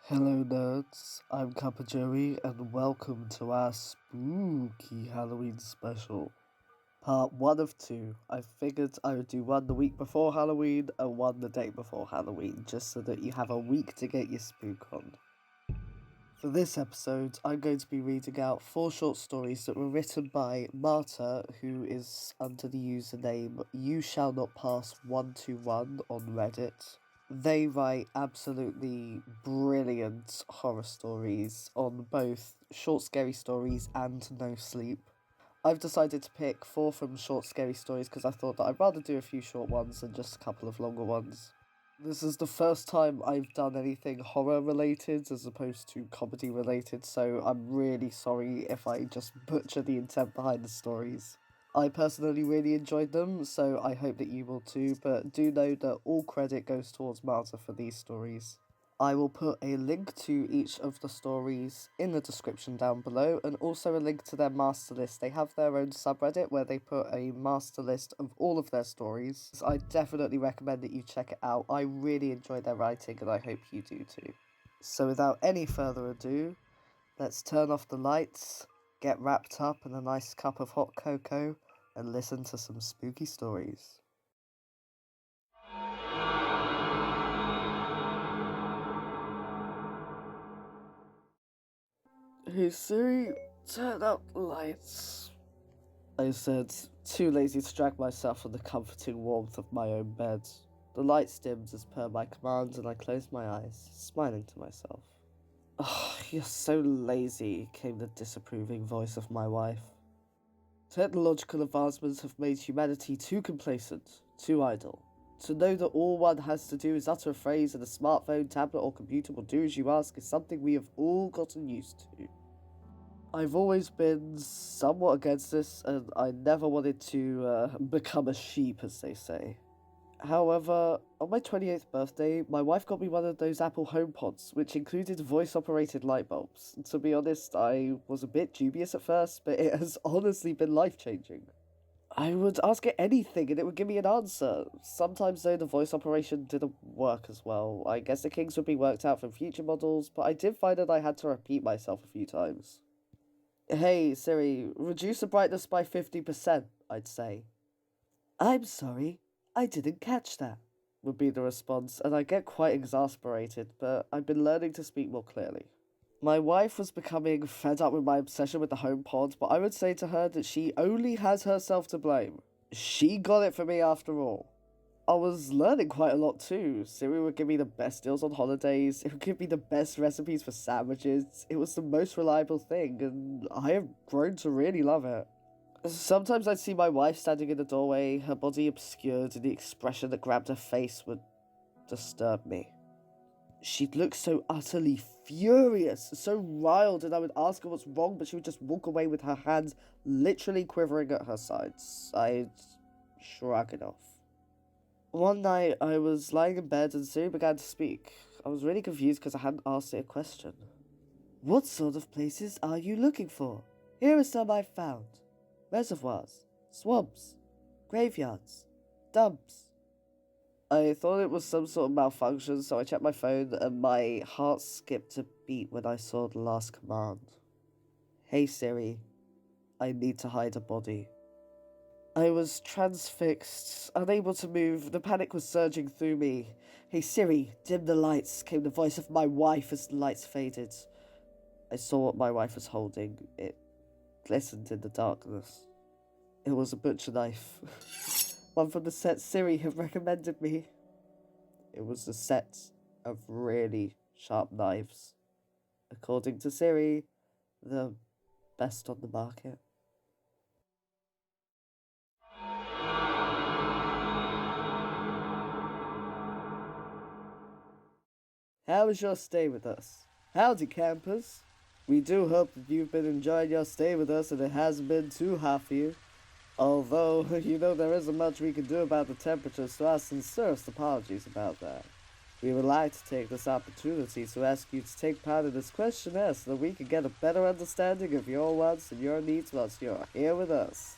Hello nerds, I'm CuppaJoey and welcome to our spooky Halloween special. Part 1 of 2. I figured I would do one the week before Halloween and one the day before Halloween, just so that you have a week to get your spook on. For this episode, I'm going to be reading out 4 short stories that were written by Marta, who is under the username You Shall Not Pass 121 on Reddit. They write absolutely brilliant horror stories on both short scary stories and no sleep. I've decided to pick 4 from short scary stories because I thought that I'd rather do a few short ones than just a couple of longer ones. This is the first time I've done anything horror related as opposed to comedy related, so I'm really sorry if I just butcher the intent behind the stories. I personally really enjoyed them, so I hope that you will too, but do know that all credit goes towards Marta for these stories. I will put a link to each of the stories in the description down below, and also a link to their master list. They have their own subreddit where they put a master list of all of their stories. So I definitely recommend that you check it out. I really enjoy their writing, and I hope you do too. So without any further ado, let's turn off the lights, get wrapped up in a nice cup of hot cocoa, and listen to some spooky stories. Hey Siri, turn out the lights, I said, too lazy to drag myself from the comforting warmth of my own bed. The lights dimmed as per my command, and I closed my eyes, smiling to myself. Oh, you're so lazy, came the disapproving voice of my wife. Technological advancements have made humanity too complacent, too idle. To know that all one has to do is utter a phrase and a smartphone, tablet, or computer will do as you ask is something we have all gotten used to. I've always been somewhat against this, and I never wanted to become a sheep, as they say. However, on my 28th birthday, my wife got me one of those Apple HomePods, which included voice-operated light bulbs. To be honest, I was a bit dubious at first, but it has honestly been life-changing. I would ask it anything and it would give me an answer. Sometimes, though, the voice operation didn't work as well. I guess the kinks would be worked out from future models, but I did find that I had to repeat myself a few times. Hey, Siri, reduce the brightness by 50%, I'd say. I'm sorry, I didn't catch that, would be the response, and I get quite exasperated, but I've been learning to speak more clearly. My wife was becoming fed up with my obsession with the HomePod, but I would say to her that she only has herself to blame. She got it for me after all. I was learning quite a lot too. Siri would give me the best deals on holidays, it would give me the best recipes for sandwiches, it was the most reliable thing, and I have grown to really love it. Sometimes I'd see my wife standing in the doorway, her body obscured, and the expression that grabbed her face would disturb me. She'd look so utterly furious, so riled, and I would ask her what's wrong, but she would just walk away with her hands literally quivering at her sides. I'd shrug it off. One night, I was lying in bed and Siri began to speak. I was really confused because I hadn't asked it a question. What sort of places are you looking for? Here are some I've found. Reservoirs, swamps, graveyards, dumps. I thought it was some sort of malfunction, so I checked my phone and my heart skipped a beat when I saw the last command. Hey Siri, I need to hide a body. I was transfixed, unable to move, the panic was surging through me. Hey Siri, dim the lights, came the voice of my wife as the lights faded. I saw what my wife was holding. It glistened in the darkness. It was a butcher knife. One from the set Siri had recommended me. It was a set of really sharp knives. According to Siri, the best on the market. How was your stay with us? Howdy, campers. We do hope that you've been enjoying your stay with us and it hasn't been too hot for you. Although, there isn't much we can do about the temperature, so our sincerest apologies about that. We would like to take this opportunity to ask you to take part in this questionnaire so that we can get a better understanding of your wants and your needs whilst you're here with us.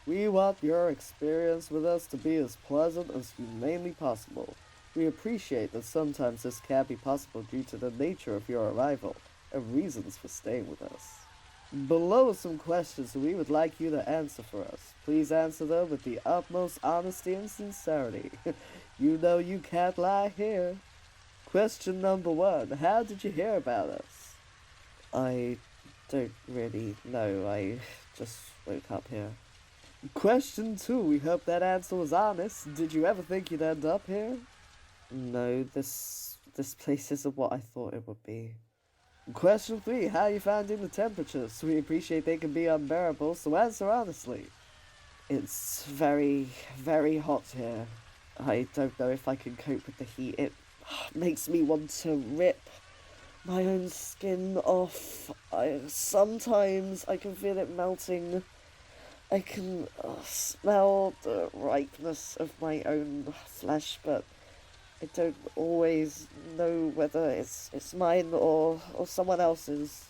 We want your experience with us to be as pleasant as humanly possible. We appreciate that sometimes this can't be possible due to the nature of your arrival and reasons for staying with us. Below are some questions we would like you to answer for us. Please answer them with the utmost honesty and sincerity. You know you can't lie here. Question number 1. How did you hear about us? I don't really know. I just woke up here. Question 2. We hope that answer was honest. Did you ever think you'd end up here? No, this place isn't what I thought it would be. Question 3. How are you finding the temperatures? We appreciate they can be unbearable, so answer honestly. It's very, very hot here. I don't know if I can cope with the heat. It makes me want to rip my own skin off. Sometimes I can feel it melting. I can smell the ripeness of my own flesh, but I don't always know whether it's mine or someone else's.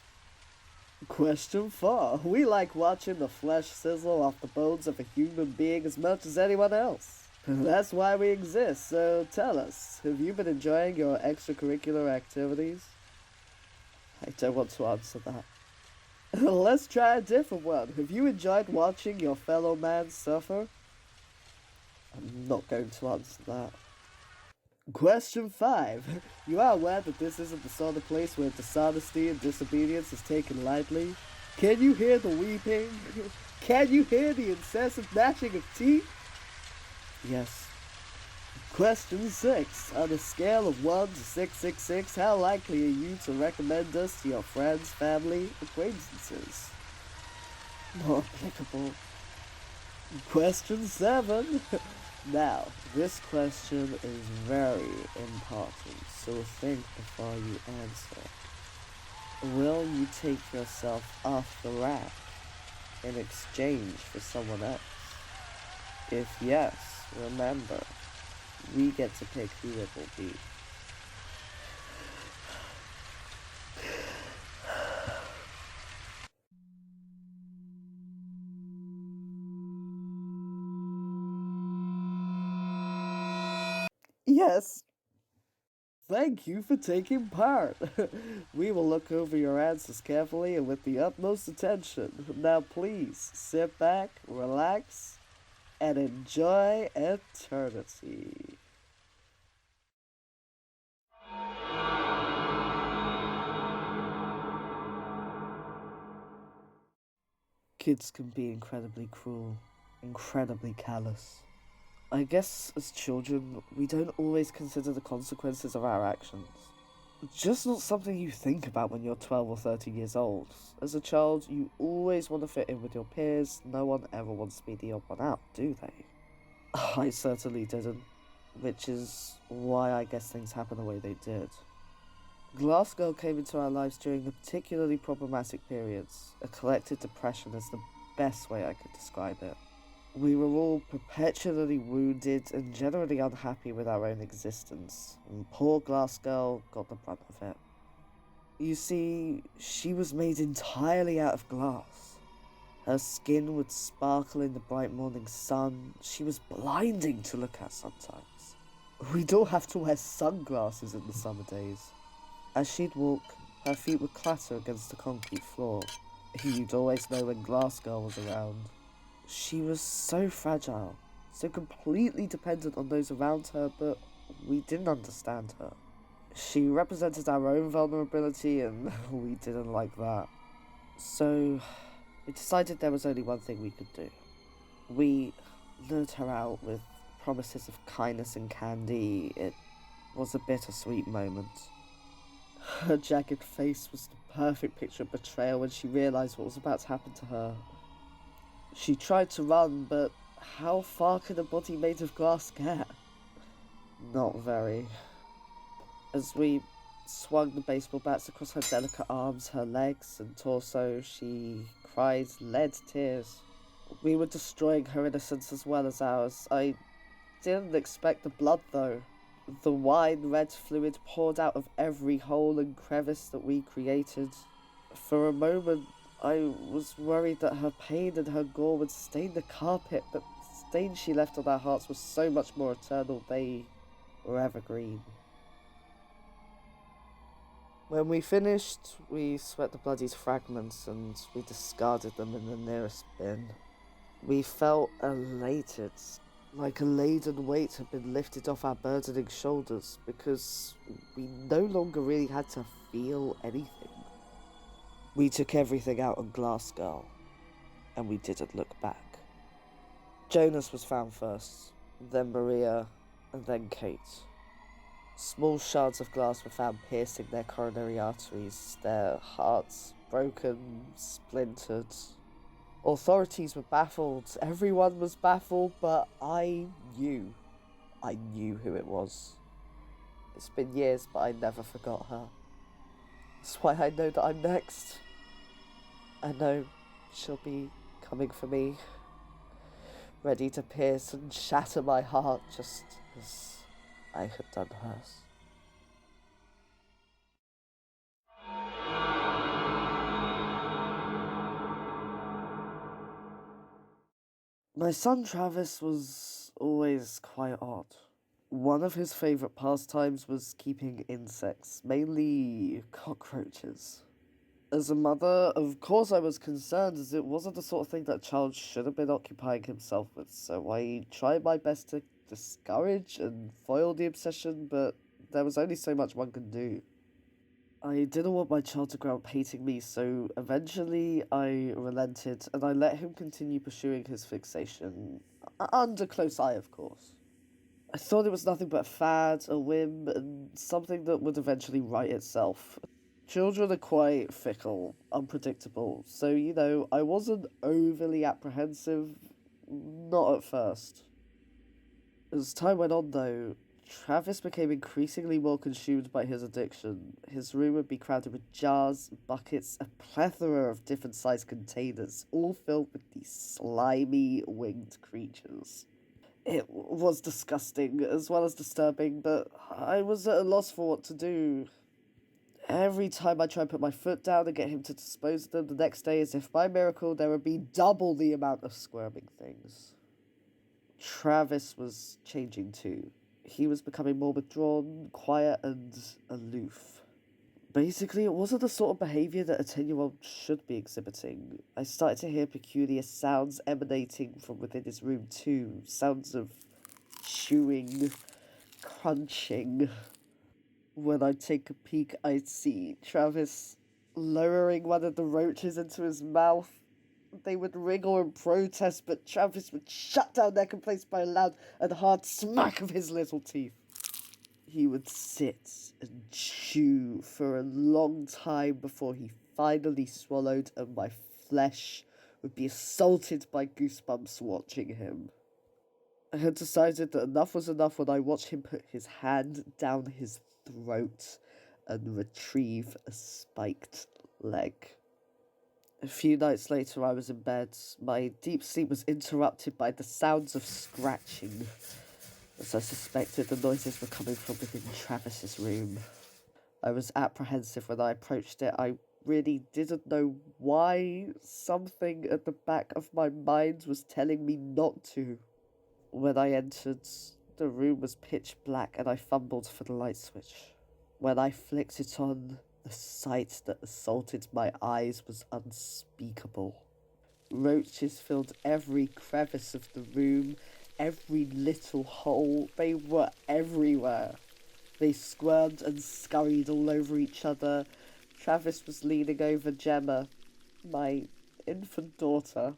Question 4. We like watching the flesh sizzle off the bones of a human being as much as anyone else. That's why we exist, so tell us, have you been enjoying your extracurricular activities? I don't want to answer that. Let's try a different one. Have you enjoyed watching your fellow man suffer? I'm not going to answer that. Question 5. You are aware that this isn't the sort of place where dishonesty and disobedience is taken lightly? Can you hear the weeping? Can you hear the incessant gnashing of teeth? Yes. Question 6. On a scale of 1 to 666, how likely are you to recommend us to your friends, family, acquaintances? Not applicable. Question 7. Now, this question is very important, so think before you answer. Will you take yourself off the rack in exchange for someone else? If yes, remember, we get to pick who it will be. Yes. Thank you for taking part. We will look over your answers carefully and with the utmost attention. Now please, sit back, relax, and enjoy eternity. Kids can be incredibly cruel, incredibly callous. I guess as children, we don't always consider the consequences of our actions. Just not something you think about when you're 12 or 13 years old. As a child, you always want to fit in with your peers. No one ever wants to be the odd one out, do they? I certainly didn't, which is why I guess things happened the way they did. Glass Girl came into our lives during the particularly problematic periods. A collective depression is the best way I could describe it. We were all perpetually wounded and generally unhappy with our own existence, and poor Glass Girl got the brunt of it. You see, she was made entirely out of glass. Her skin would sparkle in the bright morning sun. She was blinding to look at sometimes. We'd all have to wear sunglasses in the summer days. As she'd walk, her feet would clatter against the concrete floor. You'd always know when Glass Girl was around. She was so fragile, so completely dependent on those around her, but we didn't understand her. She represented our own vulnerability, and we didn't like that. So, we decided there was only one thing we could do. We lured her out with promises of kindness and candy. It was a bittersweet moment. Her jagged face was the perfect picture of betrayal when she realized what was about to happen to her. She tried to run, but how far could a body made of glass get? Not very. As we swung the baseball bats across her delicate arms, her legs and torso, she cried lead tears. We were destroying her innocence as well as ours. I didn't expect the blood, though. The wine-red fluid poured out of every hole and crevice that we created. For a moment, I was worried that her pain and her gore would stain the carpet, but the stains she left on our hearts were so much more eternal. They forever green. When we finished, we swept the bloody fragments and we discarded them in the nearest bin. We felt elated, like a laden weight had been lifted off our burdening shoulders, because we no longer really had to feel anything. We took everything out on Glass Girl, and we didn't look back. Jonas was found first, then Maria, and then Kate. Small shards of glass were found piercing their coronary arteries, their hearts broken, splintered. Authorities were baffled, everyone was baffled, but I knew who it was. It's been years, but I never forgot her. That's why I know that I'm next. I know she'll be coming for me, ready to pierce and shatter my heart just as I had done hers. My son Travis was always quite odd. One of his favourite pastimes was keeping insects, mainly cockroaches. As a mother, of course I was concerned, as it wasn't the sort of thing that a child should have been occupying himself with, so I tried my best to discourage and foil the obsession, but there was only so much one could do. I didn't want my child to grow up hating me, so eventually I relented and I let him continue pursuing his fixation, under close eye, of course. I thought it was nothing but a fad, a whim, and something that would eventually right itself. Children are quite fickle, unpredictable, so, I wasn't overly apprehensive, not at first. As time went on, though, Travis became increasingly more consumed by his addiction. His room would be crowded with jars, buckets, a plethora of different sized containers, all filled with these slimy, winged creatures. It was disgusting, as well as disturbing, but I was at a loss for what to do. Every time I tried to put my foot down and get him to dispose of them, the next day, as if by miracle, there would be double the amount of squirming things. Travis was changing too. He was becoming more withdrawn, quiet, and aloof. Basically, it wasn't the sort of behaviour that a 10-year-old should be exhibiting. I started to hear peculiar sounds emanating from within his room too. Sounds of chewing, crunching. When I'd take a peek, I'd see Travis lowering one of the roaches into his mouth. They would wriggle and protest, but Travis would shut down their complaints by a loud and hard smack of his little teeth. He would sit and chew for a long time before he finally swallowed, and my flesh would be assaulted by goosebumps watching him. I had decided that enough was enough when I watched him put his hand down his throat and retrieve a spiked leg. A few nights later, I was in bed. My deep sleep was interrupted by the sounds of scratching. As I suspected, the noises were coming from within Travis's room. I was apprehensive when I approached it. I really didn't know why. Something at the back of my mind was telling me not to. When I entered, the room was pitch black and I fumbled for the light switch. When I flicked it on, the sight that assaulted my eyes was unspeakable. Roaches filled every crevice of the room, every little hole. They were everywhere. They squirmed and scurried all over each other. Travis was leaning over Gemma, my infant daughter.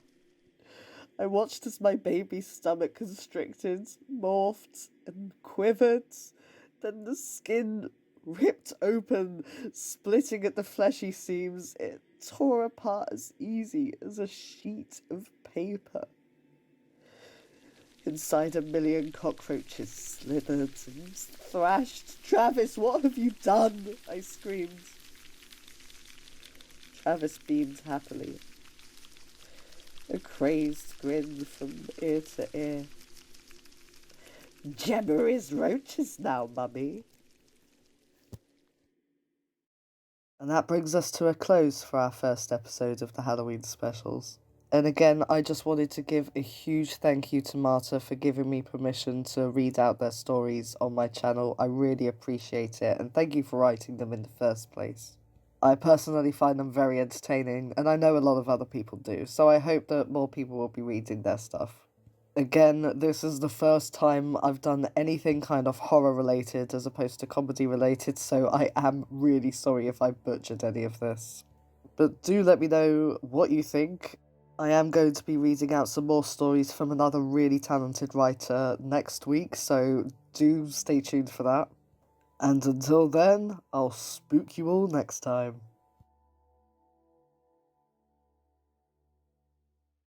I watched as my baby's stomach constricted, morphed, and quivered. Then the skin ripped open, splitting at the fleshy seams. It tore apart as easy as a sheet of paper. Inside, a million cockroaches slithered and thrashed. "Travis, what have you done?" I screamed. Travis beamed happily. A crazed grin from ear to ear. "Gemma is roaches now, Mummy." And that brings us to a close for our first episode of the Halloween specials. And again, I just wanted to give a huge thank you to Marta for giving me permission to read out their stories on my channel. I really appreciate it, and thank you for writing them in the first place. I personally find them very entertaining, and I know a lot of other people do, so I hope that more people will be reading their stuff. Again, this is the first time I've done anything kind of horror related as opposed to comedy related, so I am really sorry if I butchered any of this. But do let me know what you think. I am going to be reading out some more stories from another really talented writer next week, so do stay tuned for that. And until then, I'll spook you all next time.